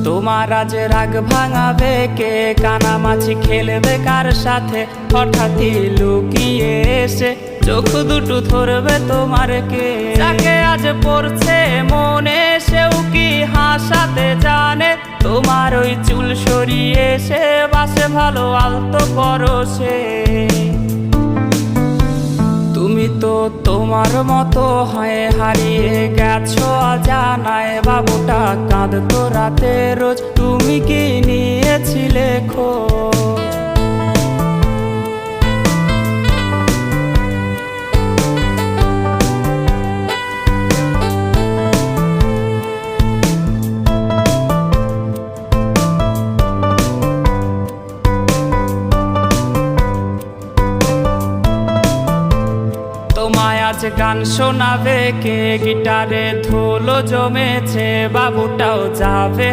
তোমার আজ রাগ ভাঙাবে কে, কানামাছি খেলবে কার সাথে, হঠাৎই লুকিয়ে এসে চোখ দুটো ধরবে তোমার কে। যাকে আজ পড়ছে মনে সেও কি হাসাতে জানে, তোমার ওই চুল সরিয়ে সে বাসে ভালো আলতো পরশে। তুমি তো তোমার মতো হয়ে হারিয়ে গেছো অজানায়, বাবুটা কাঁদতো রাতে রোজ, তুমি কি নিয়েছিলে খোঁজ? তোমায় আজ গান শোনাবে কে, গিটারে ধুলো জমেছে, বাবুটাও যাবে